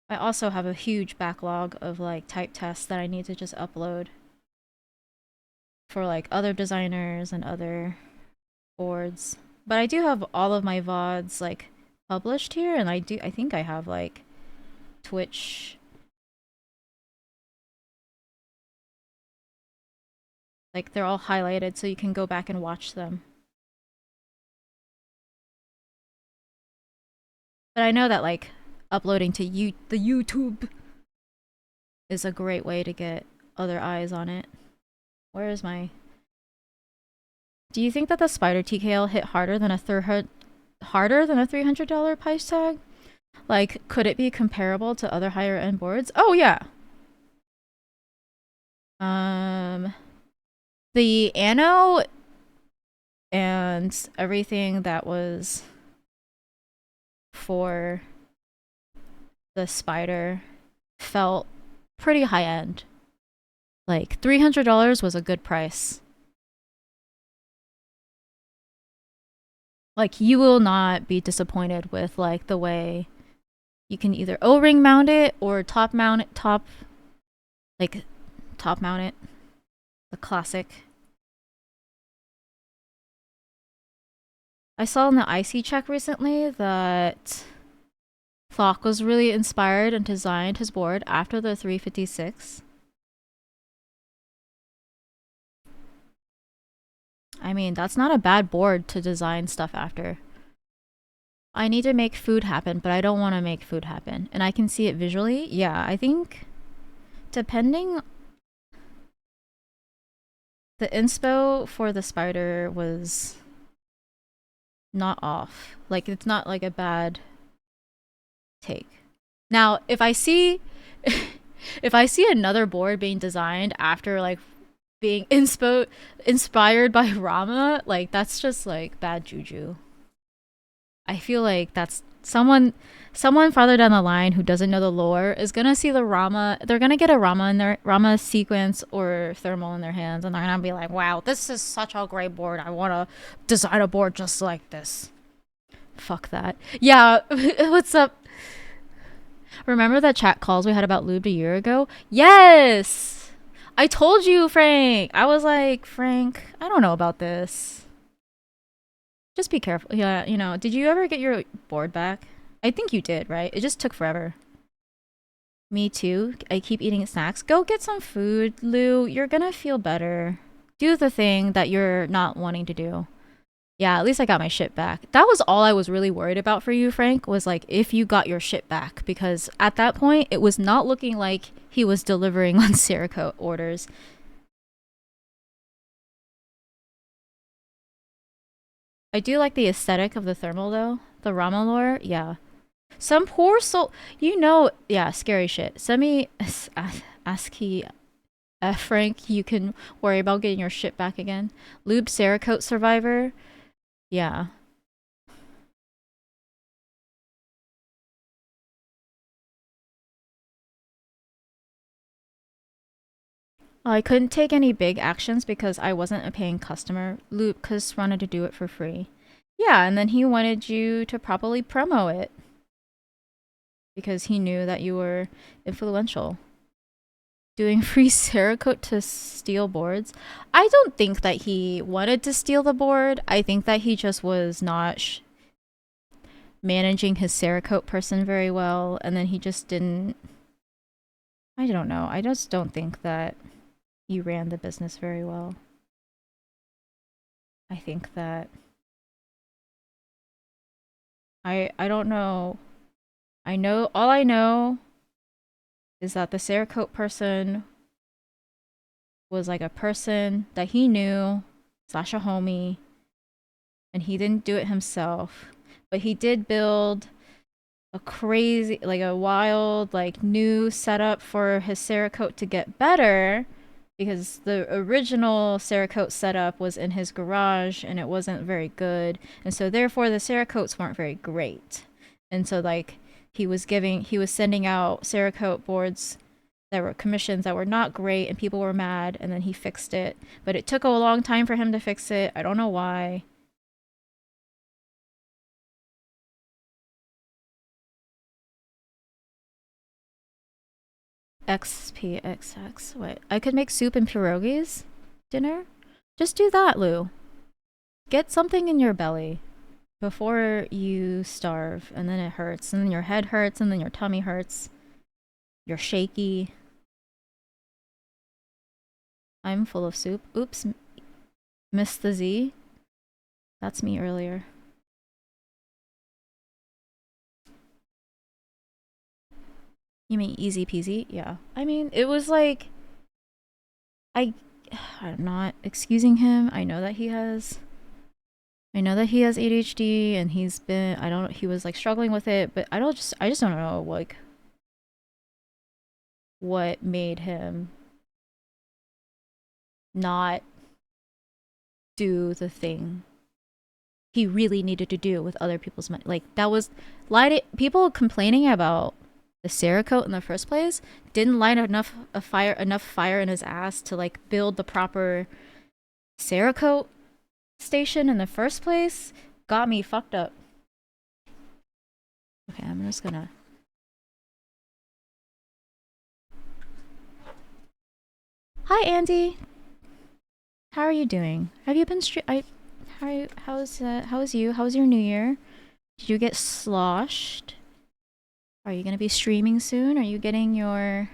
I also have a huge backlog of like type tests that I need to just upload for like other designers and other boards. But I do have all of my VODs like published here, and I think I have like Twitch, like they're all highlighted so you can go back and watch them. But I know that like uploading to the YouTube is a great way to get other eyes on it. Where is my... Do you think that the spider TKL hit harder than a $300 price tag? Like, could it be comparable to other higher end boards? Oh yeah. Um, the Anno and everything that was for the spider felt pretty high end. Like $300 was a good price. Like you will not be disappointed with like the way you can either O-ring mount it or top mount it, like top mount it, the classic. I saw in the IC check recently that Flock was really inspired and designed his board after the 356. I mean, that's not a bad board to design stuff after. I need to make food happen, but I don't want to make food happen. And I can see it visually. Yeah, I think depending... The inspo for the spider was not off. Like, it's not like a bad take. Now, if I see... if I see another board being designed after, like, being inspired by Rama, like, that's just, like, bad juju. I feel like that's someone farther down the line who doesn't know the lore is gonna see the Rama. They're gonna get a Rama sequence or thermal in their hands, and they're gonna be like, "Wow, this is such a great board. I want to design a board just like this." Fuck that. Yeah, what's up? Remember that chat calls we had about lube a year ago? Yes, I told you, Frank. I was like, Frank, I don't know about this. Just be careful. Yeah, you know, did you ever get your board back? I think you did, right? It just took forever. Me too. I keep eating snacks. Go get some food, Lou. You're gonna feel better. Do the thing that you're not wanting to do. Yeah, at least I got my shit back. That was all I was really worried about for you, Frank, was like if you got your shit back. Because at that point, it was not looking like he was delivering on Cerakote orders. I do like the aesthetic of the thermal, though. The Rama lore, yeah. Some poor soul, you know, yeah, scary shit. Send me ASCII, Frank. You can worry about getting your shit back again. Lube Cerakote survivor, yeah. I couldn't take any big actions because I wasn't a paying customer. Luke just wanted to do it for free. Yeah, and then he wanted you to properly promo it because he knew that you were influential. Doing free Cerakote to steal boards. I don't think that he wanted to steal the board. I think that he just was not managing his Cerakote person very well, and then he just didn't. I don't know. I just don't think that he ran the business very well. I think that I don't know. I know all I know is that the Cerakote person was like a person that he knew slash a homie, and he didn't do it himself, but he did build a crazy, like a wild, like new setup for his Cerakote to get better because the original Cerakote setup was in his garage and it wasn't very good. And so therefore the Cerakotes weren't very great. And so like he was sending out Cerakote boards that were commissions that were not great and people were mad, and then he fixed it. But it took a long time for him to fix it. I don't know why. XPXX. Wait, I could make soup and pierogies dinner. Just do that, Lou. Get something in your belly before you starve, and then it hurts, and then your head hurts, and then your tummy hurts. You're shaky. I'm full of soup. Oops, missed the Z. That's me earlier. You mean easy peasy? Yeah. I mean, it was like I'm not excusing him. I know that he has ADHD and he was like struggling with it, but I just don't know like what made him not do the thing he really needed to do with other people's money. Like that was people complaining about the Cerakote in the first place didn't light enough fire in his ass to like build the proper Cerakote station in the first place. Got me fucked up. Okay, I'm just gonna. Hi, Andy. How are you doing? Have you been how's you? How was your New Year? Did you get sloshed? Are you gonna be streaming soon? Are you getting your